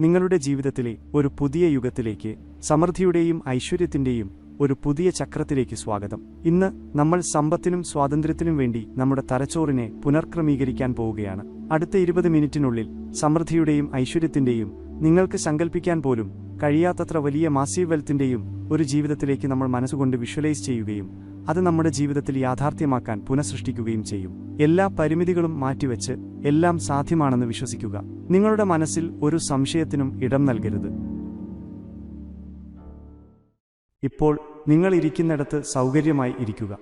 നിങ്ങളുടെ ജീവിതത്തിലെ ഒരു പുതിയ യുഗത്തിലേക്ക്, സമൃദ്ധിയുടെയും ഐശ്വര്യത്തിന്റെയും ഒരു പുതിയ ചക്രത്തിലേക്ക് സ്വാഗതം. ഇന്ന് നമ്മൾ സമ്പത്തിനും സ്വാതന്ത്ര്യത്തിനും വേണ്ടി നമ്മുടെ തലച്ചോറിനെ പുനർക്രമീകരിക്കാൻ പോവുകയാണ്. അടുത്ത 20 മിനിറ്റിനുള്ളിൽ സമൃദ്ധിയുടെയും ഐശ്വര്യത്തിന്റെയും, നിങ്ങൾക്ക് സങ്കല്പിക്കാൻ പോലും കഴിയാത്തത്ര വലിയ മാസീവ് വെൽത്തിന്റെയും ഒരു ജീവിതത്തിലേക്ക് നമ്മൾ മനസ്സുകൊണ്ട് വിഷ്വലൈസ് ചെയ്യുകയും അത് നമ്മുടെ ജീവിതത്തിൽ യാഥാർത്ഥ്യമാക്കാൻ പുനഃസൃഷ്ടിക്കുകയും ചെയ്യും. എല്ലാ പരിമിതികളും മാറ്റിവെച്ച് എല്ലാം സാധ്യമാണെന്ന് വിശ്വസിക്കുക. നിങ്ങളുടെ മനസ്സിൽ ഒരു സംശയത്തിനും ഇടം നൽകരുത്. ഇപ്പോൾ നിങ്ങൾ ഇരിക്കുന്നിടത്ത് സൗകര്യമായി ഇരിക്കുക.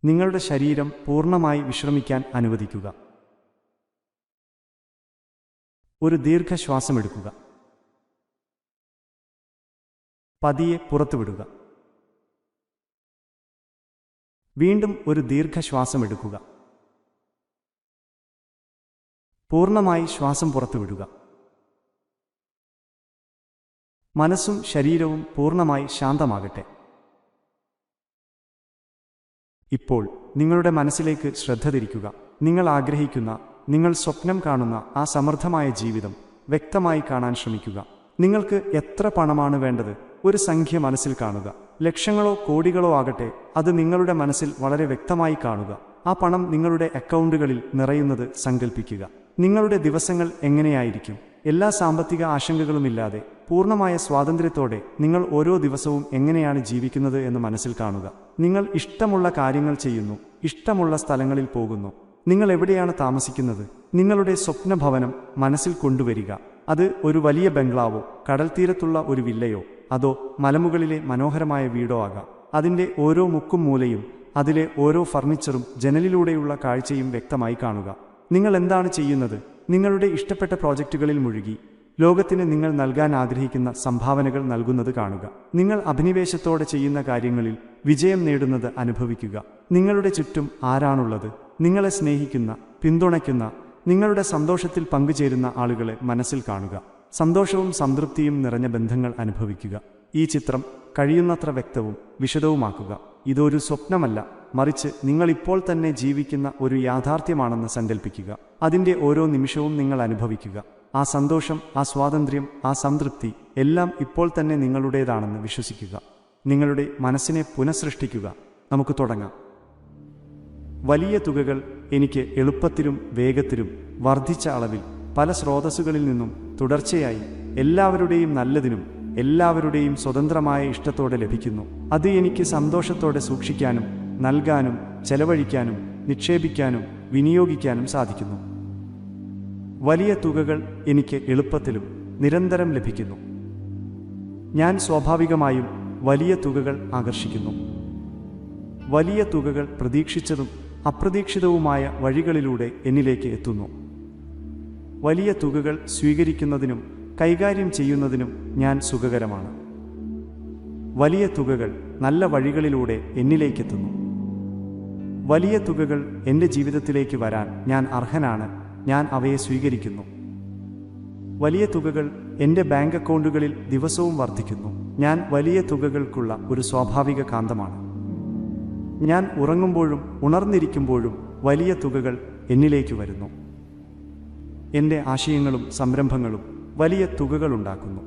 നിങ്ങളുടെ ശരീരം പൂർണ്ണമായി വിശ്രമിക്കാൻ അനുവദിക്കുക. ഒരു ദീർഘശ്വാസമെടുക്കുക. പതിയെ പുറത്തുവിടുക. വീണ്ടും ഒരു ദീർഘശ്വാസമെടുക്കുക. പൂർണ്ണമായി ശ്വാസം പുറത്തുവിടുക. മനസ്സും ശരീരവും പൂർണ്ണമായി ശാന്തമാകട്ടെ. ഇപ്പോൾ നിങ്ങളുടെ മനസ്സിലേക്ക് ശ്രദ്ധ തിരിക്കുക. നിങ്ങൾ ആഗ്രഹിക്കുന്ന, നിങ്ങൾ സ്വപ്നം കാണുന്ന ആ സമൃദ്ധമായ ജീവിതം വ്യക്തമായി കാണാൻ ശ്രമിക്കുക. നിങ്ങൾക്ക് എത്ര പണമാണ് വേണ്ടത്? ഒരു സംഖ്യ മനസ്സിൽ കാണുക. ലക്ഷങ്ങളോ കോടികളോ ആകട്ടെ, അത് നിങ്ങളുടെ മനസ്സിൽ വളരെ വ്യക്തമായി കാണുക. ആ പണം നിങ്ങളുടെ അക്കൗണ്ടുകളിൽ നിറയുന്നത് സങ്കല്പിക്കുക. നിങ്ങളുടെ ദിവസങ്ങൾ എങ്ങനെയായിരിക്കും? എല്ലാ സാമ്പത്തിക ആശങ്കകളുമില്ലാതെ പൂർണ്ണമായ സ്വാതന്ത്ര്യത്തോടെ നിങ്ങൾ ഓരോ ദിവസവും എങ്ങനെയാണ് ജീവിക്കുന്നത് എന്ന് മനസ്സിൽ കാണുക. നിങ്ങൾ ഇഷ്ടമുള്ള കാര്യങ്ങൾ ചെയ്യുന്നു, ഇഷ്ടമുള്ള സ്ഥലങ്ങളിൽ പോകുന്നു. നിങ്ങൾ എവിടെയാണ് താമസിക്കുന്നത്? നിങ്ങളുടെ സ്വപ്നഭവനം മനസ്സിൽ കൊണ്ടുവരിക. അത് ഒരു വലിയ ബംഗ്ലാവോ, കടൽത്തീരത്തുള്ള ഒരു വില്ലയോ, അതോ മലമുകളിലെ മനോഹരമായ വീടോ ആകാം. അതിൻ്റെ ഓരോ മുക്കും മൂലയും, അതിലെ ഓരോ ഫർണിച്ചറും, ജനലിലൂടെയുള്ള കാഴ്ചയും വ്യക്തമായി കാണുക. നിങ്ങൾ എന്താണ് ചെയ്യുന്നത്? നിങ്ങളുടെ ഇഷ്ടപ്പെട്ട പ്രോജക്റ്റുകളിൽ മുഴുകി ലോകത്തിന് നിങ്ങൾ നൽകാൻ ആഗ്രഹിക്കുന്ന സംഭാവനകൾ നൽകുന്നത് കാണുക. നിങ്ങൾ അഭിനിവേശത്തോടെ ചെയ്യുന്ന കാര്യങ്ങളിൽ വിജയം നേടുന്നത് അനുഭവിക്കുക. നിങ്ങളുടെ ചുറ്റും ആരാണുള്ളത്? നിങ്ങളെ സ്നേഹിക്കുന്ന, പിന്തുണയ്ക്കുന്ന, നിങ്ങളുടെ സന്തോഷത്തിൽ പങ്കുചേരുന്ന ആളുകളെ മനസ്സിൽ കാണുക. സന്തോഷവും സംതൃപ്തിയും നിറഞ്ഞ ബന്ധങ്ങൾ അനുഭവിക്കുക. ഈ ചിത്രം കഴിയുന്നത്ര വ്യക്തവും വിശദവുമാക്കുക. ഇതൊരു സ്വപ്നമല്ല, മറിച്ച് നിങ്ങൾ ഇപ്പോൾ തന്നെ ജീവിക്കുന്ന ഒരു യാഥാർത്ഥ്യമാണെന്ന് സങ്കല്പിക്കുക. അതിൻ്റെ ഓരോ നിമിഷവും നിങ്ങൾ അനുഭവിക്കുക. ആ സന്തോഷം, ആ സ്വാതന്ത്ര്യം, ആ സംതൃപ്തി എല്ലാം ഇപ്പോൾ തന്നെ നിങ്ങളുടേതാണെന്ന് വിശ്വസിക്കുക. നിങ്ങളുടെ മനസ്സിനെ പുനഃസൃഷ്ടിക്കുക. നമുക്ക് തുടങ്ങാം. വലിയ തുകകൾ എനിക്ക് എളുപ്പത്തിലും വേഗത്തിലും വർദ്ധിച്ച അളവിൽ പല സ്രോതസ്സുകളിൽ നിന്നും തുടർച്ചയായി എല്ലാവരുടെയും നല്ലതിനും എല്ലാവരുടെയും സ്വതന്ത്രമായ ഇഷ്ടത്തോടെ ലഭിക്കുന്നു. അത് എനിക്ക് സന്തോഷത്തോടെ സൂക്ഷിക്കാനും നൽകാനും ചെലവഴിക്കാനും നിക്ഷേപിക്കാനും വിനിയോഗിക്കാനും സാധിക്കുന്നു. വലിയ തുകകൾ എനിക്ക് എളുപ്പത്തിലും നിരന്തരം ലഭിക്കുന്നു. ഞാൻ സ്വാഭാവികമായും വലിയ തുകകൾ ആകർഷിക്കുന്നു. വലിയ തുകകൾ പ്രതീക്ഷിച്ചതും അപ്രതീക്ഷിതവുമായ വഴികളിലൂടെ എന്നിലേക്ക് എത്തുന്നു. വലിയ തുകകൾ സ്വീകരിക്കുന്നതിനും കൈകാര്യം ചെയ്യുന്നതിനും ഞാൻ സുഖകരമാണ്. വലിയ തുകകൾ നല്ല വഴികളിലൂടെ എന്നിലേക്കെത്തുന്നു. വലിയ തുകകൾ എൻ്റെ ജീവിതത്തിലേക്ക് വരാൻ ഞാൻ അർഹനാണ്. ഞാൻ അവയെ സ്വീകരിക്കുന്നു. വലിയ തുകകൾ എൻ്റെ ബാങ്ക് അക്കൗണ്ടുകളിൽ ദിവസവും വർദ്ധിക്കുന്നു. ഞാൻ വലിയ തുകകൾക്കുള്ള ഒരു സ്വാഭാവിക കാന്തമാണ്. ഞാൻ ഉറങ്ങുമ്പോഴും ഉണർന്നിരിക്കുമ്പോഴും വലിയ തുകകൾ എന്നിലേക്ക് വരുന്നു. എൻ്റെ ആശയങ്ങളും സംരംഭങ്ങളും വലിയ തുകകൾ ഉണ്ടാക്കുന്നു.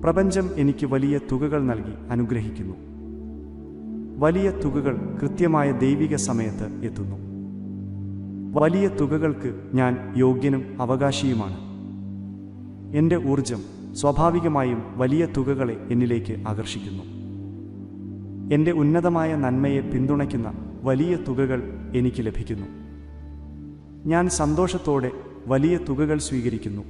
പ്രപഞ്ചം എനിക്ക് വലിയ തുകകൾ നൽകി അനുഗ്രഹിക്കുന്നു. വലിയ തുകകൾ കൃത്യമായ ദൈവിക സമയത്ത് എത്തുന്നു. വലിയ തുകകൾക്ക് ഞാൻ യോഗ്യനും അവകാശിയുമാണ്. എൻ്റെ ഊർജം സ്വാഭാവികമായും വലിയ തുകകളെ എന്നിലേക്ക് ആകർഷിക്കുന്നു. എൻ്റെ ഉന്നതമായ നന്മയെ പിന്തുണയ്ക്കുന്ന വലിയ തുകകൾ എനിക്ക് ലഭിക്കുന്നു. ഞാൻ സന്തോഷത്തോടെ വലിയ തുകകൾ സ്വീകരിക്കുന്നു.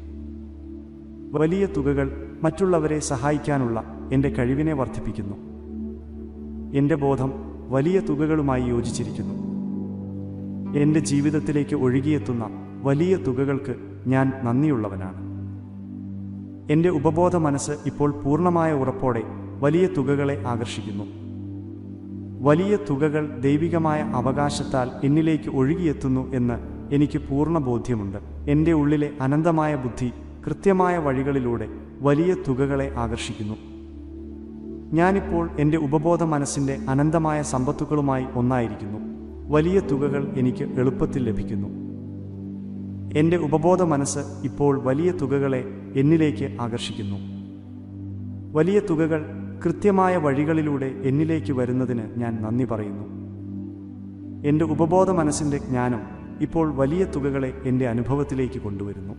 വലിയ തുകകൾ മറ്റുള്ളവരെ സഹായിക്കാനുള്ള എൻ്റെ കഴിവിനെ വർദ്ധിപ്പിക്കുന്നു. എൻ്റെ ബോധം വലിയ തുകകളുമായി യോജിച്ചിരിക്കുന്നു. എൻ്റെ ജീവിതത്തിലേക്ക് ഒഴുകിയെത്തുന്ന വലിയ തുകകൾക്ക് ഞാൻ നന്ദിയുള്ളവനാണ്. എൻ്റെ ഉപബോധ മനസ്സ് ഇപ്പോൾ പൂർണ്ണമായ ഉറപ്പോടെ വലിയ തുകകളെ ആകർഷിക്കുന്നു. വലിയ തുകകൾ ദൈവികമായ അവകാശത്താൽ എന്നിലേക്ക് ഒഴുകിയെത്തുന്നു എന്ന് എനിക്ക് പൂർണ്ണ ബോധ്യമുണ്ട്. എൻ്റെ ഉള്ളിലെ അനന്തമായ ബുദ്ധി കൃത്യമായ വഴികളിലൂടെ വലിയ തുകകളെ ആകർഷിക്കുന്നു. ഞാനിപ്പോൾ എൻ്റെ ഉപബോധ മനസ്സിൻ്റെ അനന്തമായ സമ്പത്തുകളുമായി ഒന്നായിരിക്കുന്നു. വലിയ തുകകൾ എനിക്ക് എളുപ്പത്തിൽ ലഭിക്കുന്നു. എൻ്റെ ഉപബോധ മനസ്സ് ഇപ്പോൾ വലിയ തുകകളെ എന്നിലേക്ക് ആകർഷിക്കുന്നു. വലിയ തുകകൾ കൃത്യമായ വഴികളിലൂടെ എന്നിലേക്ക് വരുന്നതിന് ഞാൻ നന്ദി പറയുന്നു. എൻ്റെ ഉപബോധ മനസ്സിൻ്റെ ജ്ഞാനം ഇപ്പോൾ വലിയ തുകകളെ എൻ്റെ അനുഭവത്തിലേക്ക് കൊണ്ടുവരുന്നു.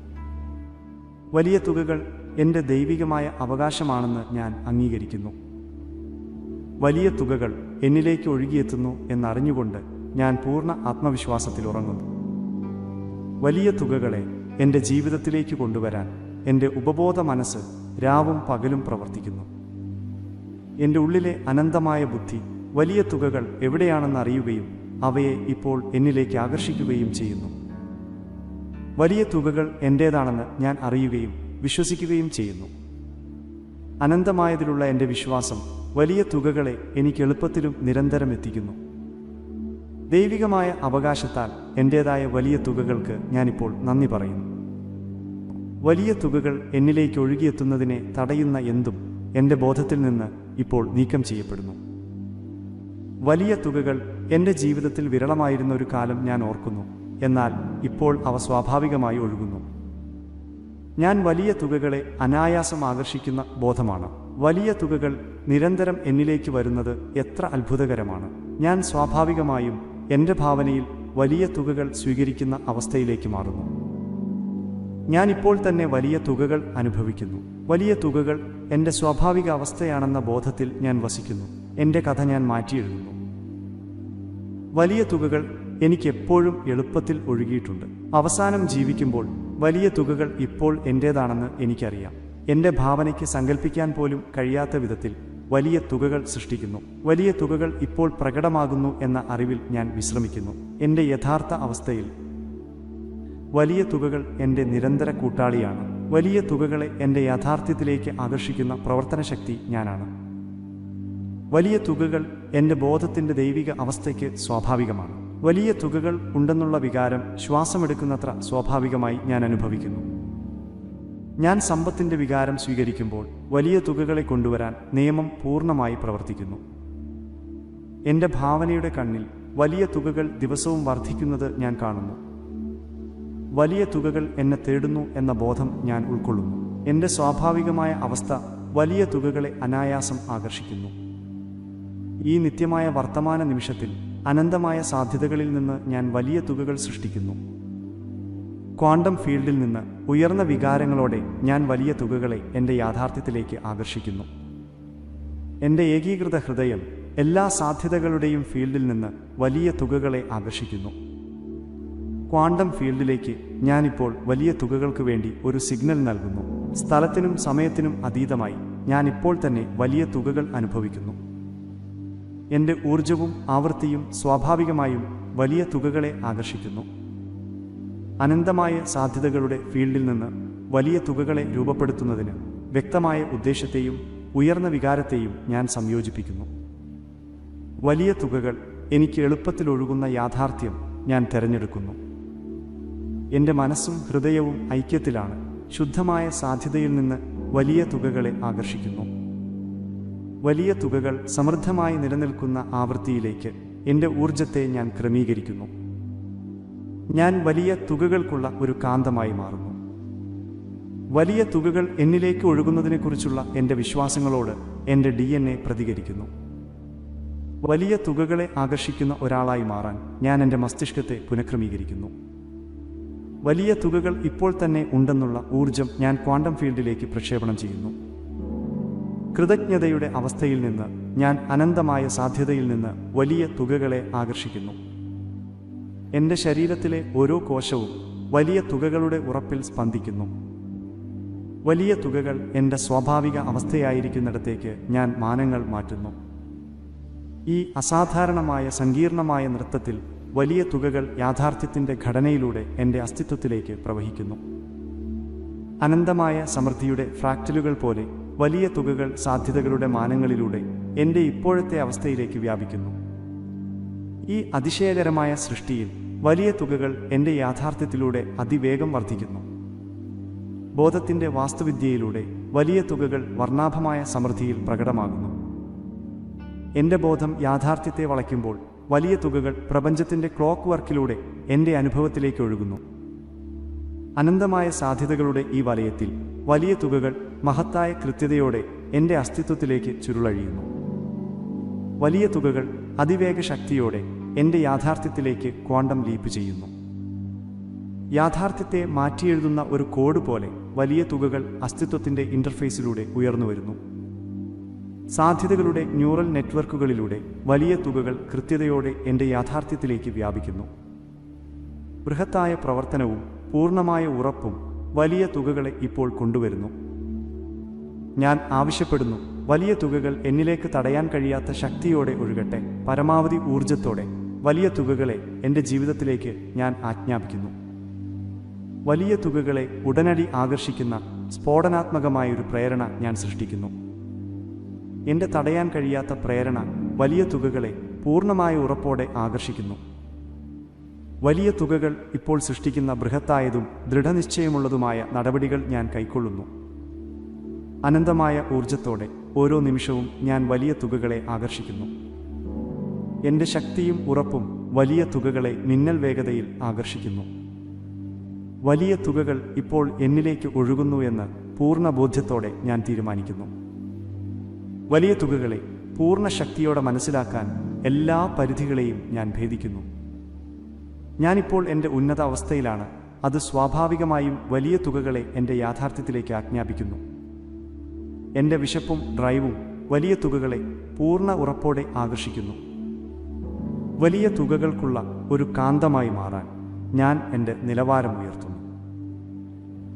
വലിയ തുകകൾ എൻ്റെ ദൈവികമായ അവകാശമാണെന്ന് ഞാൻ അംഗീകരിക്കുന്നു. വലിയ തുകകൾ എന്നിലേക്ക് ഒഴുകിയെത്തുന്നു എന്നറിഞ്ഞുകൊണ്ട് ഞാൻ പൂർണ്ണ ആത്മവിശ്വാസത്തിൽ ഉറങ്ങുന്നു. വലിയ തുകകളെ എൻ്റെ ജീവിതത്തിലേക്ക് കൊണ്ടുവരാൻ എൻ്റെ ഉപബോധ മനസ്സ് രാവും പകലും പ്രവർത്തിക്കുന്നു. എൻ്റെ ഉള്ളിലെ അനന്തമായ ബുദ്ധി വലിയ തുകകൾ എവിടെയാണെന്ന് അറിയുകയും അവയെ ഇപ്പോൾ എന്നിലേക്ക് ആകർഷിക്കുകയും ചെയ്യുന്നു. വലിയ തുകകൾ എൻ്റേതാണെന്ന് ഞാൻ അറിയുകയും വിശ്വസിക്കുകയും ചെയ്യുന്നു. അനന്തമായതിലുള്ള എൻ്റെ വിശ്വാസം വലിയ തുകകളെ എനിക്ക് എളുപ്പത്തിലും നിരന്തരം എത്തിക്കുന്നു. ദൈവികമായ അവകാശത്താൽ എൻ്റേതായ വലിയ തുകകൾക്ക് ഞാനിപ്പോൾ നന്ദി പറയുന്നു. വലിയ തുകകൾ എന്നിലേക്ക് ഒഴുകിയെത്തുന്നതിനെ തടയുന്ന എന്തും എൻ്റെ ബോധത്തിൽ നിന്ന് ഇപ്പോൾ നീക്കം ചെയ്യപ്പെടുന്നു. വലിയ തുകകൾ എൻ്റെ ജീവിതത്തിൽ വിരളമായിരുന്ന ഒരു കാലം ഞാൻ ഓർക്കുന്നു. എന്നാൽ ഇപ്പോൾ അവ സ്വാഭാവികമായി ഒഴുകുന്നു. ഞാൻ വലിയ തുകകളെ അനായാസം ആകർഷിക്കുന്ന ബോധമാണ്. വലിയ തുകകൾ നിരന്തരം എന്നിലേക്ക് വരുന്നത് എത്ര അത്ഭുതകരമാണ്. ഞാൻ സ്വാഭാവികമായും എൻ്റെ ഭാവനയിൽ വലിയ തുകകൾ സ്വീകരിക്കുന്ന അവസ്ഥയിലേക്ക് മാറുന്നു. ഞാൻ ഇപ്പോൾ തന്നെ വലിയ തുകകൾ അനുഭവിക്കുന്നു. വലിയ തുകകൾ എൻ്റെ സ്വാഭാവിക അവസ്ഥയാണെന്ന ബോധത്തിൽ ഞാൻ വസിക്കുന്നു. എൻ്റെ കഥ ഞാൻ മാറ്റിയെഴുതുന്നു. വലിയ തുകകൾ എനിക്കെപ്പോഴും എളുപ്പത്തിൽ ഒഴുകിയിട്ടുണ്ട്. അവസാനം ജീവിക്കുമ്പോൾ വലിയ തുകകൾ ഇപ്പോൾ എൻ്റേതാണെന്ന് എനിക്കറിയാം. എൻ്റെ ഭാവനയ്ക്ക് സങ്കല്പിക്കാൻ പോലും കഴിയാത്ത വിധത്തിൽ വലിയ തുകകൾ സൃഷ്ടിക്കുന്നു. വലിയ തുകകൾ ഇപ്പോൾ പ്രകടമാകുന്നു എന്ന അറിവിൽ ഞാൻ വിശ്രമിക്കുന്നു. എൻ്റെ യഥാർത്ഥ അവസ്ഥയിൽ വലിയ തുകകൾ എൻ്റെ നിരന്തര കൂട്ടാളിയാണ്. വലിയ തുകകളെ എൻ്റെ യാഥാർത്ഥ്യത്തിലേക്ക് ആകർഷിക്കുന്ന പ്രവർത്തനശക്തി ഞാനാണ്. വലിയ തുകകൾ എൻ്റെ ബോധത്തിൻ്റെ ദൈവിക അവസ്ഥയ്ക്ക് സ്വാഭാവികമാണ്. വലിയ തുകകൾ ഉണ്ടെന്നുള്ള വികാരം ശ്വാസമെടുക്കുന്നത്ര സ്വാഭാവികമായി ഞാൻ അനുഭവിക്കുന്നു. ഞാൻ സമ്പത്തിൻ്റെ വികാരം സ്വീകരിക്കുമ്പോൾ വലിയ തുകകളെ കൊണ്ടുവരാൻ നിയമം പൂർണ്ണമായി പ്രവർത്തിക്കുന്നു. എൻ്റെ ഭാവനയുടെ കണ്ണിൽ വലിയ തുകകൾ ദിവസവും വർദ്ധിക്കുന്നത് ഞാൻ കാണുന്നു. വലിയ തുകകൾ എന്നെ തേടുന്നു എന്ന ബോധം ഞാൻ ഉൾക്കൊള്ളുന്നു. എൻ്റെ സ്വാഭാവികമായ അവസ്ഥ വലിയ തുകകളെ അനായാസം ആകർഷിക്കുന്നു. ഈ നിത്യമായ വർത്തമാന നിമിഷത്തിൽ അനന്തമായ സാധ്യതകളിൽ നിന്ന് ഞാൻ വലിയ തുകകൾ സൃഷ്ടിക്കുന്നു. ക്വാണ്ടം ഫീൽഡിൽ നിന്ന് ഉയർന്ന വികാരങ്ങളോടെ ഞാൻ വലിയ തുകകളെ എൻ്റെ യാഥാർത്ഥ്യത്തിലേക്ക് ആകർഷിക്കുന്നു. എൻ്റെ ഏകീകൃത ഹൃദയം എല്ലാ സാധ്യതകളുടെയും ഫീൽഡിൽ നിന്ന് വലിയ തുകകളെ ആകർഷിക്കുന്നു. ക്വാണ്ടം ഫീൽഡിലേക്ക് ഞാനിപ്പോൾ വലിയ തുകകൾക്ക് വേണ്ടി ഒരു സിഗ്നൽ നൽകുന്നു. സ്ഥലത്തിനും സമയത്തിനും അതീതമായി ഞാൻ ഇപ്പോൾ തന്നെ വലിയ തുകകൾ അനുഭവിക്കുന്നു. എൻ്റെ ഊർജവും ആവൃത്തിയും സ്വാഭാവികമായും വലിയ തുകകളെ ആകർഷിക്കുന്നു. അനന്തമായ സാധ്യതകളുടെ ഫീൽഡിൽ നിന്ന് വലിയ തുകകളെ രൂപപ്പെടുത്തുന്നതിന് വ്യക്തമായ ഉദ്ദേശത്തെയും ഉയർന്ന വികാരത്തെയും ഞാൻ സംയോജിപ്പിക്കുന്നു. വലിയ തുകകൾ എനിക്ക് എളുപ്പത്തിൽ ഒഴുകുന്ന യാഥാർത്ഥ്യം ഞാൻ തിരഞ്ഞെടുക്കുന്നു. എൻ്റെ മനസ്സും ഹൃദയവും ഐക്യത്തിലാണ്. ശുദ്ധമായ സാധ്യതയിൽ നിന്ന് വലിയ തുകകളെ ആകർഷിക്കുന്നു. വലിയ തുകകൾ സമൃദ്ധമായി നിലനിൽക്കുന്ന ആവൃത്തിയിലേക്ക് എൻ്റെ ഊർജത്തെ ഞാൻ ക്രമീകരിക്കുന്നു. ഞാൻ വലിയ തുകകൾക്കുള്ള ഒരു കാന്തമായി മാറുന്നു. വലിയ തുകകൾ എന്നിലേക്ക് ഒഴുകുന്നതിനെക്കുറിച്ചുള്ള എൻ്റെ വിശ്വാസങ്ങളോട് എൻ്റെ DNA പ്രതികരിക്കുന്നു. വലിയ തുകകളെ ആകർഷിക്കുന്ന ഒരാളായി മാറാൻ ഞാൻ എൻ്റെ മസ്തിഷ്കത്തെ പുനഃക്രമീകരിക്കുന്നു. വലിയ തുകകൾ ഇപ്പോൾ തന്നെ ഉണ്ടെന്നുള്ള ഊർജം ഞാൻ ക്വാണ്ടം ഫീൽഡിലേക്ക് പ്രക്ഷേപണം ചെയ്യുന്നു. കൃതജ്ഞതയുടെ അവസ്ഥയിൽ നിന്ന് ഞാൻ അനന്തമായ സാധ്യതയിൽ നിന്ന് വലിയ തുകകളെ ആകർഷിക്കുന്നു. എൻ്റെ ശരീരത്തിലെ ഓരോ കോശവും വലിയ തുകകളുടെ ഉറപ്പിൽ സ്പന്ദിക്കുന്നു. വലിയ തുകകൾ എൻ്റെ സ്വാഭാവിക അവസ്ഥയായിരിക്കുന്നിടത്തേക്ക് ഞാൻ മാനങ്ങൾ മാറ്റുന്നു. ഈ അസാധാരണമായ സങ്കീർണമായ നൃത്തത്തിൽ വലിയ തുകകൾ യാഥാർത്ഥ്യത്തിൻ്റെ ഘടനയിലൂടെ എൻ്റെ അസ്തിത്വത്തിലേക്ക് പ്രവഹിക്കുന്നു. അനന്തമായ സമൃദ്ധിയുടെ ഫ്രാക്റ്റലുകൾ പോലെ വലിയ തുകകൾ സാധ്യതകളുടെ മാനങ്ങളിലൂടെ എൻ്റെ ഇപ്പോഴത്തെ അവസ്ഥയിലേക്ക് വ്യാപിക്കുന്നു. ഈ അതിശയകരമായ സൃഷ്ടിയിൽ വലിയ തുകകൾ എൻ്റെ യാഥാർത്ഥ്യത്തിലൂടെ അതിവേഗം വർദ്ധിക്കുന്നു. ബോധത്തിൻ്റെ വാസ്തുവിദ്യയിലൂടെ വലിയ തുകകൾ വർണ്ണാഭമായ സമൃദ്ധിയിൽ പ്രകടമാകുന്നു. എൻ്റെ ബോധം യാഥാർത്ഥ്യത്തെ വളയ്ക്കുമ്പോൾ വലിയ തുകകൾ പ്രപഞ്ചത്തിൻ്റെ ക്ലോക്ക് വർക്കിലൂടെ എൻ്റെ അനുഭവത്തിലേക്ക് ഒഴുകുന്നു. അനന്തമായ സാധ്യതകളുടെ ഈ വലയത്തിൽ വലിയ തുകകൾ മഹത്തായ കൃത്യതയോടെ എൻ്റെ അസ്തിത്വത്തിലേക്ക് ചുരുളഴിയുന്നു. വലിയ തുകകൾ അതിവേഗ ശക്തിയോടെ എൻ്റെ യാഥാർത്ഥ്യത്തിലേക്ക് ക്വാണ്ടം ലീപ്പ് ചെയ്യുന്നു. യാഥാർത്ഥ്യത്തെ മാറ്റിയെഴുതുന്ന ഒരു കോഡ് പോലെ വലിയ തുകകൾ അസ്തിത്വത്തിൻ്റെ ഇൻ്റർഫേസിലൂടെ ഉയർന്നുവരുന്നു. സാധ്യതകളുടെ ന്യൂറൽ നെറ്റ്വർക്കുകളിലൂടെ വലിയ തുകകൾ കൃത്യതയോടെ എൻ്റെ യാഥാർത്ഥ്യത്തിലേക്ക് വ്യാപിക്കുന്നു. ബൃഹത്തായ പ്രവർത്തനവും പൂർണ്ണമായ ഉറപ്പും വലിയ തുകകളെ ഇപ്പോൾ കൊണ്ടുവരുന്നു. ഞാൻ ആവശ്യപ്പെടുന്നു, വലിയ തുകകൾ എന്നിലേക്ക് തടയാൻ കഴിയാത്ത ശക്തിയോടെ ഒഴുകട്ടെ. പരമാവധി ഊർജത്തോടെ വലിയ തുകകളെ എൻ്റെ ജീവിതത്തിലേക്ക് ഞാൻ ആജ്ഞാപിക്കുന്നു. വലിയ തുകകളെ ഉടനടി ആകർഷിക്കുന്ന സ്ഫോടനാത്മകമായൊരു പ്രേരണ ഞാൻ സൃഷ്ടിക്കുന്നു. എൻ്റെ തടയാൻ കഴിയാത്ത പ്രേരണ വലിയ തുകകളെ പൂർണ്ണമായ ഉറപ്പോടെ ആകർഷിക്കുന്നു. വലിയ തുകകൾ ഇപ്പോൾ സൃഷ്ടിക്കുന്ന ബൃഹത്തായതും ദൃഢനിശ്ചയമുള്ളതുമായ നടപടികൾ ഞാൻ കൈക്കൊള്ളുന്നു. അനന്തമായ ഊർജത്തോടെ ഓരോ നിമിഷവും ഞാൻ വലിയ തുകകളെ ആകർഷിക്കുന്നു. എൻ്റെ ശക്തിയും ഉറപ്പും വലിയ തുകകളെ മിന്നൽ വേഗതയിൽ ആകർഷിക്കുന്നു. വലിയ തുകകൾ ഇപ്പോൾ എന്നിലേക്ക് ഒഴുകുന്നു എന്ന് പൂർണ്ണ ബോധ്യത്തോടെ ഞാൻ തീരുമാനിക്കുന്നു. വലിയ തുകകളെ പൂർണ്ണ ശക്തിയോടെ മനസ്സിലാക്കാൻ എല്ലാ പരിധികളെയും ഞാൻ ഭേദിക്കുന്നു. ഞാനിപ്പോൾ എൻ്റെ ഉന്നത അവസ്ഥയിലാണ്. അത് സ്വാഭാവികമായും വലിയ തുകകളെ എൻ്റെ യാഥാർത്ഥ്യത്തിലേക്ക് ആജ്ഞാപിക്കുന്നു. എൻ്റെ വിശപ്പും ഡ്രൈവും വലിയ തുകകളെ പൂർണ്ണ ഉറപ്പോടെ ആകർഷിക്കുന്നു. വലിയ തുകകൾക്കുള്ള ഒരു കാന്തമായി മാറാൻ ഞാൻ എൻ്റെ നിലവാരം ഉയർത്തുന്നു.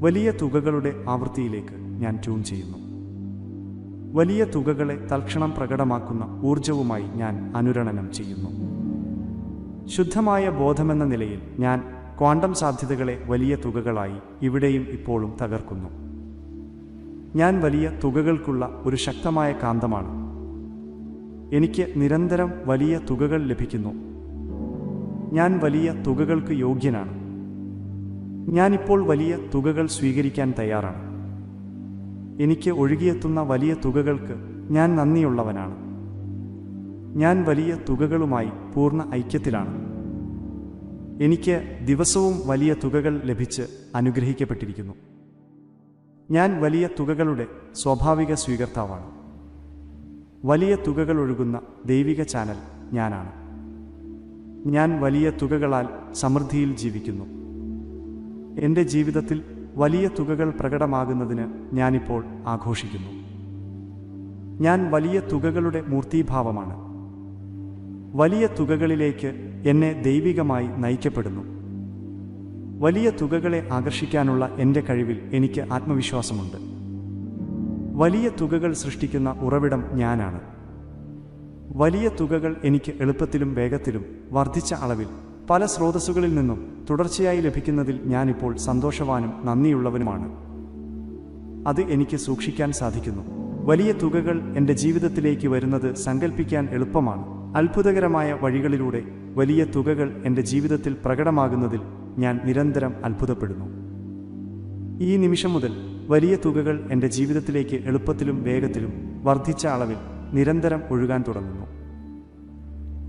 വലിയ തുകകളുടെ ആവൃത്തിയിലേക്ക് ഞാൻ ട്യൂൺ ചെയ്യുന്നു. വലിയ തുകകളെ തൽക്ഷണം പ്രകടമാക്കുന്ന ഊർജവുമായി ഞാൻ അനുരണനം ചെയ്യുന്നു. ശുദ്ധമായ ബോധമെന്ന നിലയിൽ ഞാൻ ക്വാണ്ടം സാധ്യതകളെ വലിയ തുകകളായി ഇവിടെയും ഇപ്പോഴും തകർക്കുന്നു. ഞാൻ വലിയ തുകകൾക്കുള്ള ഒരു ശക്തമായ കാന്തമാണ്. എനിക്ക് നിരന്തരം വലിയ തുകകൾ ലഭിക്കുന്നു. ഞാൻ വലിയ തുകകൾക്ക് യോഗ്യനാണ്. ഞാനിപ്പോൾ വലിയ തുകകൾ സ്വീകരിക്കാൻ തയ്യാറാണ്. എനിക്ക് ഒഴുകിയെത്തുന്ന വലിയ തുകകൾക്ക് ഞാൻ നന്ദിയുള്ളവനാണ്. ഞാൻ വലിയ തുകകളുമായി പൂർണ്ണ ഐക്യത്തിലാണ്. എനിക്ക് ദിവസവും വലിയ തുകകൾ ലഭിച്ച് അനുഗ്രഹിക്കപ്പെട്ടിരിക്കുന്നു. ഞാൻ വലിയ തുകകളുടെ സ്വാഭാവിക സ്വീകർത്താവാണ്. വലിയ തുകകൾ ഒഴുകുന്ന ദൈവിക ചാനൽ ഞാനാണ്. ഞാൻ വലിയ തുകകളാൽ സമൃദ്ധിയിൽ ജീവിക്കുന്നു. എൻ്റെ ജീവിതത്തിൽ വലിയ തുകകൾ പ്രകടമാകുന്നതിന് ഞാനിപ്പോൾ ആഘോഷിക്കുന്നു. ഞാൻ വലിയ തുകകളുടെ മൂർത്തീഭാവമാണ്. വലിയ തുകകളിലേക്ക് എന്നെ ദൈവികമായി നയിക്കപ്പെടുന്നു. വലിയ തുകകളെ ആകർഷിക്കാനുള്ള എൻ്റെ കഴിവിൽ എനിക്ക് ആത്മവിശ്വാസമുണ്ട്. വലിയ തുകകൾ സൃഷ്ടിക്കുന്ന ഉറവിടം ഞാനാണ്. വലിയ തുകകൾ എനിക്ക് എളുപ്പത്തിലും വേഗത്തിലും വർദ്ധിച്ച അളവിൽ പല സ്രോതസ്സുകളിൽ നിന്നും തുടർച്ചയായി ലഭിക്കുന്നതിൽ ഞാനിപ്പോൾ സന്തോഷവാനും നന്ദിയുള്ളവനുമാണ്. അത് എനിക്ക് സൂക്ഷിക്കാൻ സാധിക്കുന്നു. വലിയ തുകകൾ എൻ്റെ ജീവിതത്തിലേക്ക് വരുന്നത് സങ്കല്പിക്കാൻ എളുപ്പമാണ്. അത്ഭുതകരമായ വഴികളിലൂടെ വലിയ തുകകൾ എൻ്റെ ജീവിതത്തിൽ പ്രകടമാകുന്നതിൽ ഞാൻ നിരന്തരം അത്ഭുതപ്പെടുന്നു. ഈ നിമിഷം മുതൽ വലിയ തുകകൾ എൻ്റെ ജീവിതത്തിലേക്ക് എളുപ്പത്തിലും വേഗത്തിലും വർദ്ധിച്ച അളവിൽ നിരന്തരം ഒഴുകാൻ തുടങ്ങുന്നു.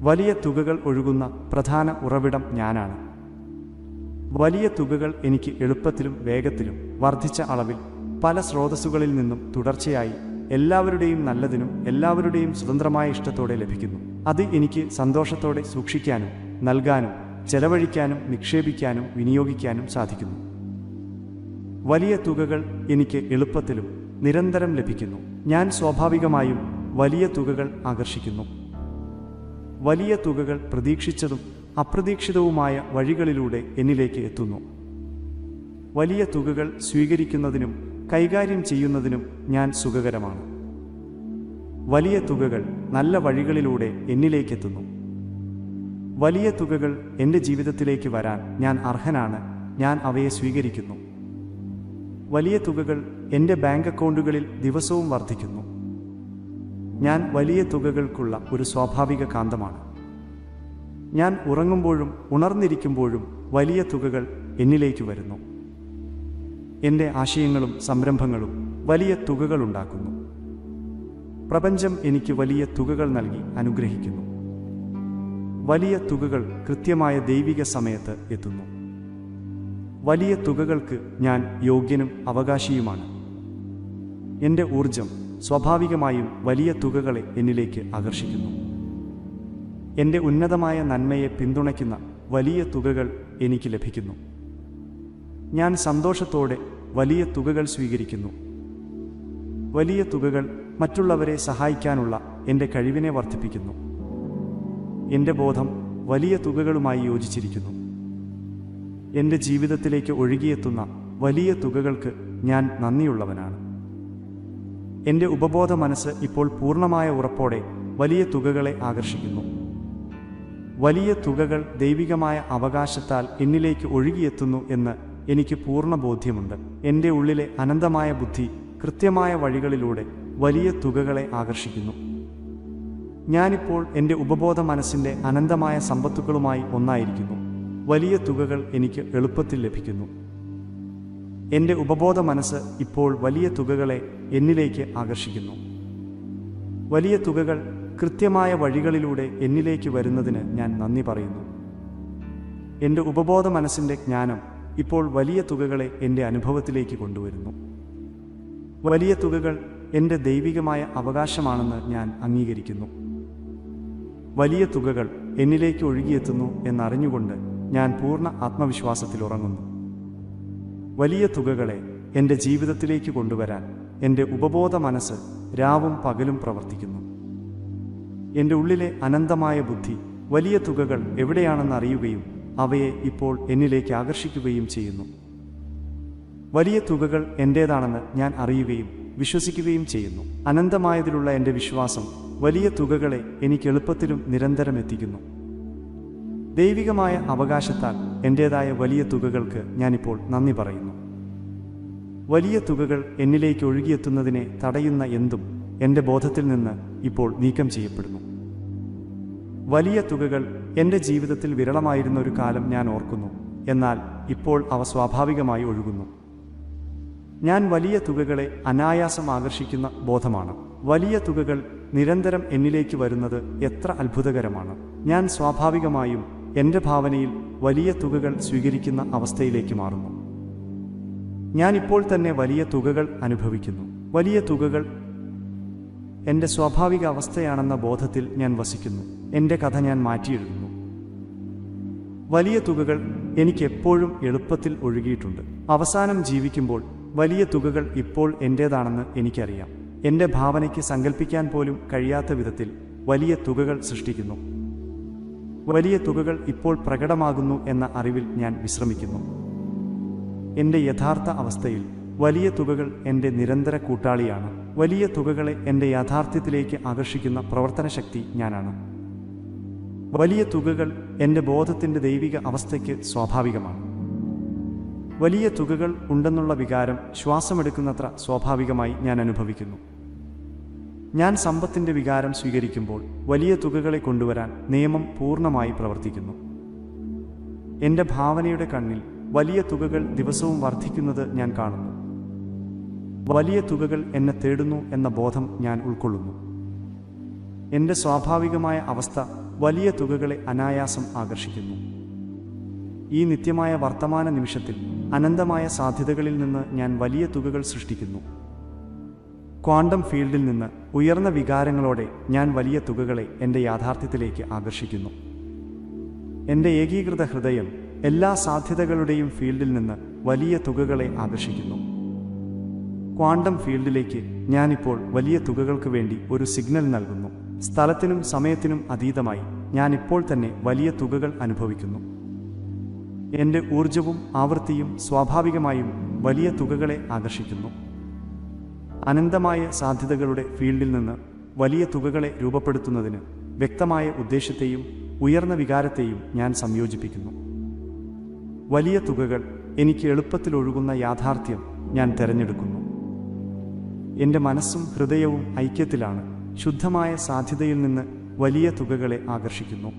വലിയ തുകകൾ ഒഴുകുന്ന പ്രധാന ഉറവിടം ഞാനാണ്. വലിയ തുകകൾ എനിക്ക് എളുപ്പത്തിലും വേഗത്തിലും വർദ്ധിച്ച അളവിൽ പല സ്രോതസ്സുകളിൽ നിന്നും തുടർച്ചയായി എല്ലാവരുടെയും നല്ലതിനും എല്ലാവരുടെയും സ്വതന്ത്രമായ ഇഷ്ടത്തോടെ ലഭിക്കുന്നു. അത് എനിക്ക് സന്തോഷത്തോടെ സൂക്ഷിക്കാനും നൽകാനും ചെലവഴിക്കാനും നിക്ഷേപിക്കാനും വിനിയോഗിക്കാനും സാധിക്കുന്നു. വലിയ തുകകൾ എനിക്ക് എളുപ്പത്തിലും നിരന്തരം ലഭിക്കുന്നു. ഞാൻ സ്വാഭാവികമായും വലിയ തുകകൾ ആകർഷിക്കുന്നു. വലിയ തുകകൾ പ്രതീക്ഷിച്ചതും അപ്രതീക്ഷിതവുമായ വഴികളിലൂടെ എന്നിലേക്ക് എത്തുന്നു. വലിയ തുകകൾ സ്വീകരിക്കുന്നതിനും കൈകാര്യം ചെയ്യുന്നതിനും ഞാൻ സുഖകരമാണ്. വലിയ തുകകൾ നല്ല വഴികളിലൂടെ എന്നിലേക്കെത്തുന്നു. വലിയ തുകകൾ എൻ്റെ ജീവിതത്തിലേക്ക് വരാൻ ഞാൻ അർഹനാണ്. ഞാൻ അവയെ സ്വീകരിക്കുന്നു. വലിയ തുകകൾ എൻ്റെ ബാങ്ക് അക്കൗണ്ടുകളിൽ ദിവസവും വർദ്ധിക്കുന്നു. ഞാൻ വലിയ തുകകൾക്കുള്ള ഒരു സ്വാഭാവിക കാന്തമാണ്. ഞാൻ ഉറങ്ങുമ്പോഴും ഉണർന്നിരിക്കുമ്പോഴും വലിയ തുകകൾ എന്നിലേക്ക് വരുന്നു. എൻ്റെ ആശയങ്ങളും സംരംഭങ്ങളും വലിയ തുകകൾ ഉണ്ടാക്കുന്നു. പ്രപഞ്ചം എനിക്ക് വലിയ തുകകൾ നൽകി അനുഗ്രഹിക്കുന്നു. വലിയ തുകകൾ കൃത്യമായ ദൈവിക സമയത്ത് എത്തുന്നു. വലിയ തുകകൾക്ക് ഞാൻ യോഗ്യനും അവകാശിയുമാണ്. എൻ്റെ ഊർജം സ്വാഭാവികമായും വലിയ തുകകളെ എന്നിലേക്ക് ആകർഷിക്കുന്നു. എൻ്റെ ഉന്നതമായ നന്മയെ പിന്തുണയ്ക്കുന്ന വലിയ തുകകൾ എനിക്ക് ലഭിക്കുന്നു. ഞാൻ സന്തോഷത്തോടെ വലിയ തുകകൾ സ്വീകരിക്കുന്നു. വലിയ തുകകൾ മറ്റുള്ളവരെ സഹായിക്കാനുള്ള എൻ്റെ കഴിവിനെ വർദ്ധിപ്പിക്കുന്നു. എൻ്റെ ബോധം വലിയ തുകകളുമായി യോജിച്ചിരിക്കുന്നു. എൻ്റെ ജീവിതത്തിലേക്ക് ഒഴുകിയെത്തുന്ന വലിയ തുകകൾക്ക് ഞാൻ നന്ദിയുള്ളവനാണ്. എൻ്റെ ഉപബോധ മനസ്സ് ഇപ്പോൾ പൂർണ്ണമായ ഉറപ്പോടെ വലിയ തുകകളെ ആകർഷിക്കുന്നു. വലിയ തുകകൾ ദൈവികമായ അവകാശത്താൽ എന്നിലേക്ക് ഒഴുകിയെത്തുന്നു എന്ന് എനിക്ക് പൂർണ്ണ ബോധ്യമുണ്ട്. എൻ്റെ ഉള്ളിലെ അനന്തമായ ബുദ്ധി കൃത്യമായ വഴികളിലൂടെ വലിയ തുകകളെ ആകർഷിക്കുന്നു. ഞാനിപ്പോൾ എൻ്റെ ഉപബോധ മനസ്സിൻ്റെ അനന്തമായ സമ്പത്തുക്കളുമായി ഒന്നായിരിക്കുന്നു. വലിയ തുകകൾ എനിക്ക് എളുപ്പത്തിൽ ലഭിക്കുന്നു. എൻ്റെ ഉപബോധ മനസ്സ് ഇപ്പോൾ വലിയ തുകകളെ എന്നിലേക്ക് ആകർഷിക്കുന്നു. വലിയ തുകകൾ കൃത്യമായ വഴികളിലൂടെ എന്നിലേക്ക് വരുന്നതിന് ഞാൻ നന്ദി പറയുന്നു. എൻ്റെ ഉപബോധ മനസ്സിൻ്റെ ജ്ഞാനം ഇപ്പോൾ വലിയ തുകകളെ എൻ്റെ അനുഭവത്തിലേക്ക് കൊണ്ടുവരുന്നു. വലിയ തുകകൾ എൻ്റെ ദൈവികമായ അവകാശമാണെന്ന് ഞാൻ അംഗീകരിക്കുന്നു. വലിയ തുകകൾ എന്നിലേക്ക് ഒഴുകിയെത്തുന്നു എന്നറിഞ്ഞുകൊണ്ട് ഞാൻ പൂർണ്ണ ആത്മവിശ്വാസത്തിൽ ഉറങ്ങുന്നു. വലിയ തുകകളെ എൻ്റെ ജീവിതത്തിലേക്ക് കൊണ്ടുവരാൻ എൻ്റെ ഉപബോധ മനസ്സ് രാവും പകലും പ്രവർത്തിക്കുന്നു. എൻ്റെ ഉള്ളിലെ അനന്തമായ ബുദ്ധി വലിയ തുകകൾ എവിടെയാണെന്ന് അറിയുകയും അവയെ ഇപ്പോൾ എന്നിലേക്ക് ആകർഷിക്കുകയും ചെയ്യുന്നു. വലിയ തുകകൾ എൻ്റേതാണെന്ന് ഞാൻ അറിയുകയും വിശ്വസിക്കുകയും ചെയ്യുന്നു. അനന്തമായതിലുള്ള എൻ്റെ വിശ്വാസം വലിയ തുകകളെ എനിക്ക് എളുപ്പത്തിലും നിരന്തരം എത്തിക്കുന്നു. ദൈവികമായ അവകാശത്താൽ എൻ്റേതായ വലിയ തുകകൾക്ക് ഞാനിപ്പോൾ നന്ദി പറയുന്നു. വലിയ തുകകൾ എന്നിലേക്ക് ഒഴുകിയെത്തുന്നതിനെ തടയുന്ന എന്തും എൻ്റെ ബോധത്തിൽ നിന്ന് ഇപ്പോൾ നീക്കം ചെയ്യപ്പെടുന്നു. വലിയ തുകകൾ എൻ്റെ ജീവിതത്തിൽ വിരളമായിരുന്ന ഒരു കാലം ഞാൻ ഓർക്കുന്നു. എന്നാൽ ഇപ്പോൾ അവ സ്വാഭാവികമായി ഒഴുകുന്നു. ഞാൻ വലിയ തുകകളെ അനായാസം ആകർഷിക്കുന്ന ബോധമാണ്. വലിയ തുകകൾ നിരന്തരം എന്നിലേക്ക് വരുന്നത് എത്ര അത്ഭുതകരമാണ്. ഞാൻ സ്വാഭാവികമായും എൻ്റെ ഭാവനയിൽ വലിയ തുകകൾ സ്വീകരിക്കുന്ന അവസ്ഥയിലേക്ക് മാറുന്നു. ഞാനിപ്പോൾ തന്നെ വലിയ തുകകൾ അനുഭവിക്കുന്നു. വലിയ തുകകൾ എൻ്റെ സ്വാഭാവിക അവസ്ഥയാണെന്ന ബോധത്തിൽ ഞാൻ വസിക്കുന്നു. എൻ്റെ കഥ ഞാൻ മാറ്റിയെഴുതുന്നു. വലിയ തുകകൾ എനിക്കെപ്പോഴും എളുപ്പത്തിൽ ഒഴുകിയിട്ടുണ്ട്. അവസാനം ജീവിക്കുമ്പോൾ വലിയ തുകകൾ ഇപ്പോൾ എൻ്റേതാണെന്ന് എനിക്കറിയാം. എൻ്റെ ഭാവനയ്ക്ക് സങ്കല്പിക്കാൻ പോലും കഴിയാത്ത വിധത്തിൽ വലിയ തുകകൾ സൃഷ്ടിക്കുന്നു. വലിയ തുകകൾ ഇപ്പോൾ പ്രകടമാകുന്നു എന്ന അറിവിൽ ഞാൻ വിശ്രമിക്കുന്നു. എൻ്റെ യഥാർത്ഥ അവസ്ഥയിൽ വലിയ തുകകൾ എൻ്റെ നിരന്തര കൂട്ടാളിയാണ്. വലിയ തുകകളെ എൻ്റെ യാഥാർത്ഥ്യത്തിലേക്ക് ആകർഷിക്കുന്ന പ്രവർത്തനശക്തി ഞാനാണ്. വലിയ തുകകൾ എൻ്റെ ബോധത്തിൻ്റെ ദൈവിക അവസ്ഥയ്ക്ക് സ്വാഭാവികമാണ്. വലിയ തുകകൾ ഉണ്ടെന്നുള്ള വികാരം ശ്വാസമെടുക്കുന്നത്ര സ്വാഭാവികമായി ഞാൻ അനുഭവിക്കുന്നു. ഞാൻ സമ്പത്തിൻ്റെ വികാരം സ്വീകരിക്കുമ്പോൾ വലിയ തുകകളെ കൊണ്ടുവരാൻ നിയമം പൂർണ്ണമായി പ്രവർത്തിക്കുന്നു. എൻ്റെ ഭാവനയുടെ കണ്ണിൽ വലിയ തുകകൾ ദിവസവും വർദ്ധിക്കുന്നത് ഞാൻ കാണുന്നു. വലിയ തുകകൾ എന്നെ തേടുന്നു എന്ന ബോധം ഞാൻ ഉൾക്കൊള്ളുന്നു. എൻ്റെ സ്വാഭാവികമായ അവസ്ഥ വലിയ തുകകളെ അനായാസം ആകർഷിക്കുന്നു. ഈ നിത്യമായ വർത്തമാന നിമിഷത്തിൽ അനന്തമായ സാധ്യതകളിൽ നിന്ന് ഞാൻ വലിയ തുകകൾ സൃഷ്ടിക്കുന്നു. ക്വാണ്ടം ഫീൽഡിൽ നിന്ന് ഉയർന്ന വികാരങ്ങളോടെ ഞാൻ വലിയ തുകകളെ എൻ്റെ യാഥാർത്ഥ്യത്തിലേക്ക് ആകർഷിക്കുന്നു. എൻ്റെ ഏകീകൃത ഹൃദയം എല്ലാ സാധ്യതകളുടെയും ഫീൽഡിൽ നിന്ന് വലിയ തുകകളെ ആകർഷിക്കുന്നു. ക്വാണ്ടം ഫീൽഡിലേക്ക് ഞാനിപ്പോൾ വലിയ തുകകൾക്ക് വേണ്ടി ഒരു സിഗ്നൽ നൽകുന്നു. സ്ഥലത്തിനും സമയത്തിനും അതീതമായി ഞാനിപ്പോൾ തന്നെ വലിയ തുകകൾ അനുഭവിക്കുന്നു. എൻ്റെ ഊർജവും ആവൃത്തിയും സ്വാഭാവികമായും വലിയ തുകകളെ ആകർഷിക്കുന്നു. അനന്തമായ സാധ്യതകളുടെ ഫീൽഡിൽ നിന്ന് വലിയ തുകകളെ രൂപപ്പെടുത്തുന്നതിന് വ്യക്തമായ ഉദ്ദേശ്യത്തെയും ഉയർന്ന വികാരത്തെയും ഞാൻ സംയോജിപ്പിക്കുന്നു. വലിയ തുകകൾ എനിക്ക് എളുപ്പത്തിൽ ഒഴുകുന്ന യാഥാർത്ഥ്യം ഞാൻ തിരഞ്ഞെടുക്കുന്നു. എൻ്റെ മനസ്സും ഹൃദയവും ഐക്യത്തിലാണ്. ശുദ്ധമായ സാധ്യതയിൽ നിന്ന് വലിയ തുകകളെ ആകർഷിക്കുന്നു.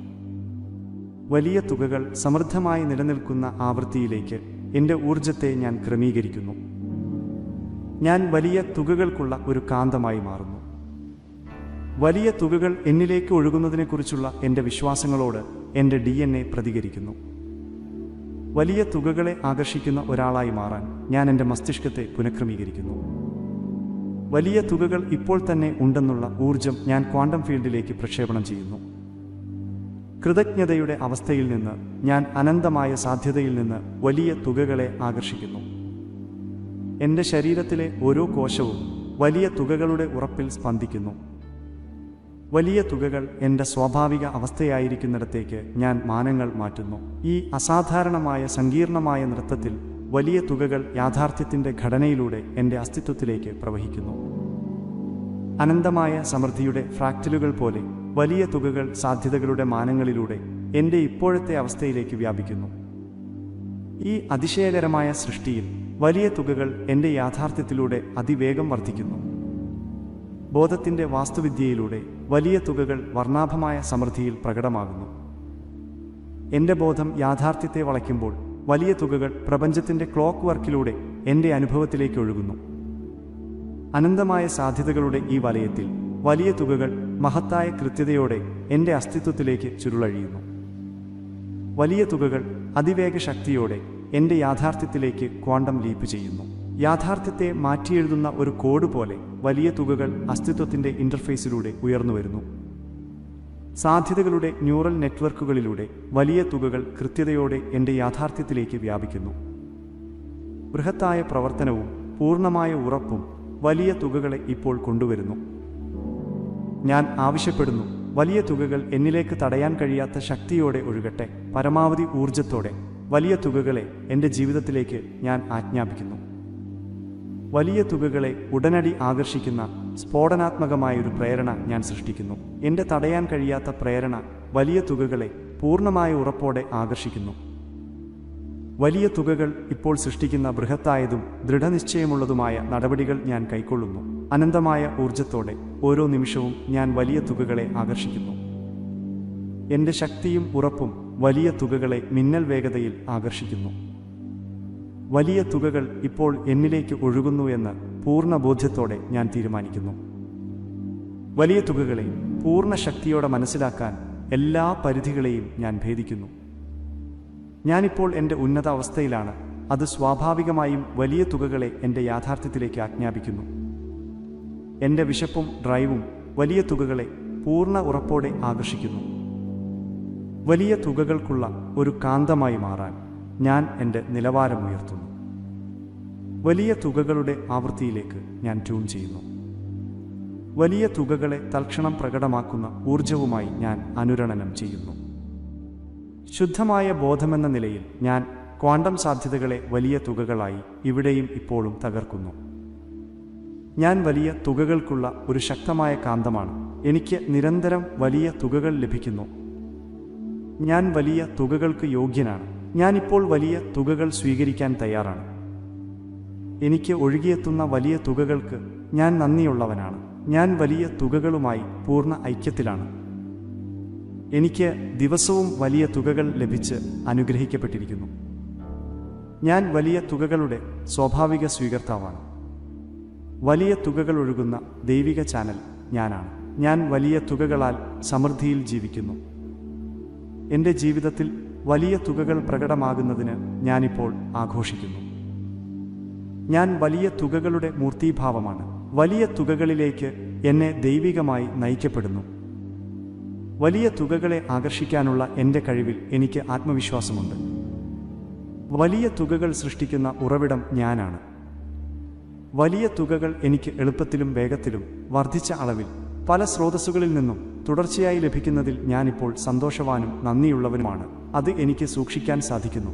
വലിയ തുകകൾ സമൃദ്ധമായി നിലനിൽക്കുന്ന ആവൃത്തിയിലേക്ക് എൻ്റെ ഊർജത്തെ ഞാൻ ക്രമീകരിക്കുന്നു. ഞാൻ വലിയ തുകകൾക്കുള്ള ഒരു കാന്തമായി മാറുന്നു. വലിയ തുകകൾ എന്നിലേക്ക് ഒഴുകുന്നതിനെക്കുറിച്ചുള്ള എൻ്റെ വിശ്വാസങ്ങളോട് എൻ്റെ DNA പ്രതികരിക്കുന്നു. വലിയ തുകകളെ ആകർഷിക്കുന്ന ഒരാളായി മാറാൻ ഞാൻ എൻ്റെ മസ്തിഷ്കത്തെ പുനഃക്രമീകരിക്കുന്നു. വലിയ തുകകൾ ഇപ്പോൾ തന്നെ ഉണ്ടെന്നുള്ള ഊർജം ഞാൻ ക്വാണ്ടം ഫീൽഡിലേക്ക് പ്രക്ഷേപണം ചെയ്യുന്നു. കൃതജ്ഞതയുടെ അവസ്ഥയിൽ നിന്ന് ഞാൻ അനന്തമായ സാധ്യതയിൽ നിന്ന് വലിയ തുകകളെ ആകർഷിക്കുന്നു. എൻ്റെ ശരീരത്തിലെ ഓരോ കോശവും വലിയ തുകകളുടെ ഉറപ്പിൽ സ്പന്ദിക്കുന്നു. വലിയ തുകകൾ എൻ്റെ സ്വാഭാവിക അവസ്ഥയായിരിക്കുന്നിടത്തേക്ക് ഞാൻ മാനങ്ങൾ മാറ്റുന്നു. ഈ അസാധാരണമായ സങ്കീർണമായ നൃത്തത്തിൽ വലിയ തുകകൾ യാഥാർത്ഥ്യത്തിൻ്റെ ഘടനയിലൂടെ എൻ്റെ അസ്തിത്വത്തിലേക്ക് പ്രവഹിക്കുന്നു. അനന്തമായ സമൃദ്ധിയുടെ ഫ്രാക്റ്റലുകൾ പോലെ വലിയ തുകകൾ സാധ്യതകളുടെ മാനങ്ങളിലൂടെ എൻ്റെ ഇപ്പോഴത്തെ അവസ്ഥയിലേക്ക് വ്യാപിക്കുന്നു. ഈ അതിശയകരമായ സൃഷ്ടിയിൽ വലിയ തുകകൾ എൻ്റെ യാഥാർത്ഥ്യത്തിലൂടെ അതിവേഗം വർദ്ധിക്കുന്നു. ബോധത്തിൻ്റെ വാസ്തുവിദ്യയിലൂടെ വലിയ തുകകൾ വർണ്ണാഭമായ സമൃദ്ധിയിൽ പ്രകടമാകുന്നു. എൻ്റെ ബോധം യാഥാർത്ഥ്യത്തെ വളയ്ക്കുമ്പോൾ വലിയ തുകകൾ പ്രപഞ്ചത്തിൻ്റെ ക്ലോക്ക് വർക്കിലൂടെ എൻ്റെ അനുഭവത്തിലേക്ക് ഒഴുകുന്നു. അനന്തമായ സാധ്യതകളുടെ ഈ വലയത്തിൽ വലിയ തുകകൾ മഹത്തായ കൃത്യതയോടെ എൻ്റെ അസ്തിത്വത്തിലേക്ക് ചുരുളഴിയുന്നു. വലിയ തുകകൾ അതിവേഗ ശക്തിയോടെ എൻ്റെ യാഥാർത്ഥ്യത്തിലേക്ക് ക്വാണ്ടം ലീപ്പ് ചെയ്യുന്നു. യാഥാർത്ഥ്യത്തെ മാറ്റിയെഴുതുന്ന ഒരു കോഡ് പോലെ വലിയ തുകകൾ അസ്തിത്വത്തിൻ്റെ ഇൻ്റർഫേസിലൂടെ ഉയർന്നുവരുന്നു. സാധ്യതകളുടെ ന്യൂറൽ നെറ്റ്വർക്കുകളിലൂടെ വലിയ തുകകൾ കൃത്യതയോടെ എൻ്റെ യാഥാർത്ഥ്യത്തിലേക്ക് വ്യാപിക്കുന്നു. ബൃഹത്തായ പ്രവർത്തനവും പൂർണ്ണമായ ഉറപ്പും വലിയ തുകകളെ ഇപ്പോൾ കൊണ്ടുവരുന്നു. ഞാൻ ആവശ്യപ്പെടുന്നു, വലിയ തുകകൾ എന്നിലേക്ക് തടയാൻ കഴിയാത്ത ശക്തിയോടെ ഒഴുകട്ടെ. പരമാവധി ഊർജത്തോടെ വലിയ തുകകളെ എൻ്റെ ജീവിതത്തിലേക്ക് ഞാൻ ആജ്ഞാപിക്കുന്നു. വലിയ തുകകളെ ഉടനടി ആകർഷിക്കുന്ന സ്ഫോടനാത്മകമായൊരു പ്രേരണ ഞാൻ സൃഷ്ടിക്കുന്നു. എൻ്റെ തടയാൻ കഴിയാത്ത പ്രേരണ വലിയ തുകകളെ പൂർണ്ണമായ ഉറപ്പോടെ ആകർഷിക്കുന്നു. വലിയ തുകകൾ ഇപ്പോൾ സൃഷ്ടിക്കുന്ന ബൃഹത്തായതും ദൃഢനിശ്ചയമുള്ളതുമായ നടപടികൾ ഞാൻ കൈക്കൊള്ളുന്നു. അനന്തമായ ഊർജത്തോടെ ഓരോ നിമിഷവും ഞാൻ വലിയ തുകകളെ ആകർഷിക്കുന്നു. എൻ്റെ ശക്തിയും ഉറപ്പും വലിയ തുകകളെ മിന്നൽ വേഗതയിൽ ആകർഷിക്കുന്നു. വലിയ തുകകൾ ഇപ്പോൾ എന്നിലേക്ക് ഒഴുകുന്നു എന്ന് പൂർണ്ണ ബോധ്യത്തോടെ ഞാൻ തീരുമാനിക്കുന്നു. വലിയ തുകകളെ പൂർണ്ണ ശക്തിയോടെ മനസ്സിലാക്കാൻ എല്ലാ പരിധികളെയും ഞാൻ ഭേദിക്കുന്നു. ഞാനിപ്പോൾ എൻ്റെ ഉന്നത അവസ്ഥയിലാണ്. അത് സ്വാഭാവികമായും വലിയ തുകകളെ എൻ്റെ യാഥാർത്ഥ്യത്തിലേക്ക് ആജ്ഞാപിക്കുന്നു. എൻ്റെ വിശപ്പും ഡ്രൈവും വലിയ തുകകളെ പൂർണ്ണ ഉറപ്പോടെ ആകർഷിക്കുന്നു. വലിയ തുകകൾക്കുള്ള ഒരു കാന്തമായി മാറാൻ ഞാൻ എൻ്റെ നിലവാരം ഉയർത്തുന്നു. വലിയ തുകകളുടെ ആവൃത്തിയിലേക്ക് ഞാൻ ട്യൂൺ ചെയ്യുന്നു. വലിയ തുകകളെ തൽക്ഷണം പ്രകടമാക്കുന്ന ഊർജവുമായി ഞാൻ അനുരണനം ചെയ്യുന്നു. ശുദ്ധമായ ബോധമെന്ന നിലയിൽ ഞാൻ ക്വാണ്ടം സാധ്യതകളെ വലിയ തുകകളായി ഇവിടെയും ഇപ്പോഴും തകർക്കുന്നു. ഞാൻ വലിയ തുകകൾക്കുള്ള ഒരു ശക്തമായ കാന്തമാണ്. എനിക്ക് നിരന്തരം വലിയ തുകകൾ ലഭിക്കുന്നു. ഞാൻ വലിയ തുകകൾക്ക് യോഗ്യനാണ്. ഞാനിപ്പോൾ വലിയ തുകകൾ സ്വീകരിക്കാൻ തയ്യാറാണ്. എനിക്ക് ഒഴുകിയെത്തുന്ന വലിയ തുകകൾക്ക് ഞാൻ നന്ദിയുള്ളവനാണ്. ഞാൻ വലിയ തുകകളുമായി പൂർണ്ണ ഐക്യത്തിലാണ്. എനിക്ക് ദിവസവും വലിയ തുകകൾ ലഭിച്ച് അനുഗ്രഹിക്കപ്പെട്ടിരിക്കുന്നു. ഞാൻ വലിയ തുകകളുടെ സ്വാഭാവിക സ്വീകർത്താവാണ്. വലിയ തുകകൾ ഒഴുകുന്ന ദൈവിക ചാനൽ ഞാനാണ്. ഞാൻ വലിയ തുകകളാൽ സമൃദ്ധിയിൽ ജീവിക്കുന്നു. എൻ്റെ ജീവിതത്തിൽ വലിയ തുകകൾ പ്രകടമാകുന്നതിന് ഞാനിപ്പോൾ ആഘോഷിക്കുന്നു. ഞാൻ വലിയ തുകകളുടെ മൂർത്തീഭാവമാണ്. വലിയ തുകകളിലേക്ക് എന്നെ ദൈവികമായി നയിക്കപ്പെടുന്നു. വലിയ തുകകളെ ആകർഷിക്കാനുള്ള എൻ്റെ കഴിവിൽ എനിക്ക് ആത്മവിശ്വാസമുണ്ട്. വലിയ തുകകൾ സൃഷ്ടിക്കുന്ന ഉറവിടം ഞാനാണ്. വലിയ തുകകൾ എനിക്ക് എളുപ്പത്തിലും വേഗത്തിലും വർദ്ധിച്ച അളവിൽ പല സ്രോതസ്സുകളിൽ നിന്നും തുടർച്ചയായി ലഭിക്കുന്നതിൽ ഞാനിപ്പോൾ സന്തോഷവാനും നന്ദിയുള്ളവനുമാണ്. അത് എനിക്ക് സൂക്ഷിക്കാൻ സാധിക്കുന്നു.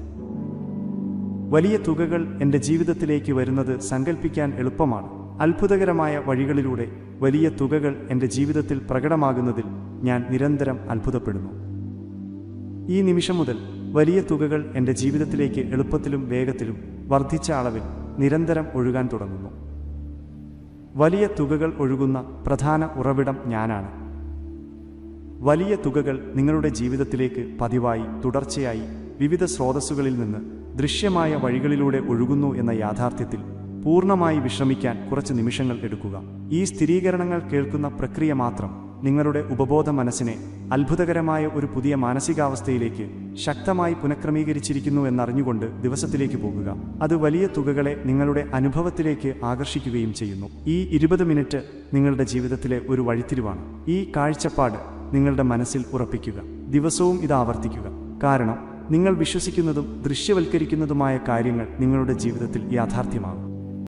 വലിയ തുകകൾ എൻ്റെ ജീവിതത്തിലേക്ക് വരുന്നത് സങ്കല്പിക്കാൻ എളുപ്പമാണ്. അത്ഭുതകരമായ വഴികളിലൂടെ വലിയ തുകകൾ എൻ്റെ ജീവിതത്തിൽ പ്രകടമാകുന്നതിൽ ഞാൻ നിരന്തരം അത്ഭുതപ്പെടുന്നു. ഈ നിമിഷം മുതൽ വലിയ തുകകൾ എൻ്റെ ജീവിതത്തിലേക്ക് എളുപ്പത്തിലും വേഗത്തിലും വർദ്ധിച്ച അളവിൽ നിരന്തരം ഒഴുകാൻ തുടങ്ങുന്നു. വലിയ തുകകൾ ഒഴുകുന്ന പ്രധാന ഉറവിടം ഞാനാണ്. വലിയ തുകകൾ നിങ്ങളുടെ ജീവിതത്തിലേക്ക് പതിവായി തുടർച്ചയായി വിവിധ സ്രോതസ്സുകളിൽ നിന്ന് ദൃശ്യമായ വഴികളിലൂടെ ഒഴുകുന്നു എന്ന യാഥാർത്ഥ്യത്തിൽ പൂർണ്ണമായി വിശ്രമിക്കാൻ കുറച്ച് നിമിഷങ്ങൾ എടുക്കുക. ഈ സ്ഥിരീകരണങ്ങൾ കേൾക്കുന്ന പ്രക്രിയ മാത്രം നിങ്ങളുടെ ഉപബോധ മനസ്സിനെ അത്ഭുതകരമായ ഒരു പുതിയ മാനസികാവസ്ഥയിലേക്ക് ശക്തമായി പുനഃക്രമീകരിച്ചിരിക്കുന്നു എന്നറിഞ്ഞുകൊണ്ട് ദിവസത്തിലേക്ക് പോകുക. അത് വലിയ തുകകളെ നിങ്ങളുടെ അനുഭവത്തിലേക്ക് ആകർഷിക്കുകയും ചെയ്യുന്നു. ഈ 20 മിനിറ്റ് നിങ്ങളുടെ ജീവിതത്തിലെ ഒരു വഴിത്തിരിവാണ്. ഈ കാഴ്ചപ്പാട് നിങ്ങളുടെ മനസ്സിൽ ഉറപ്പിക്കുക. ദിവസവും ഇത് ആവർത്തിക്കുക. കാരണം നിങ്ങൾ വിശ്വസിക്കുന്നതും ദൃശ്യവൽക്കരിക്കുന്നതുമായ കാര്യങ്ങൾ നിങ്ങളുടെ ജീവിതത്തിൽ യാഥാർത്ഥ്യമാകും.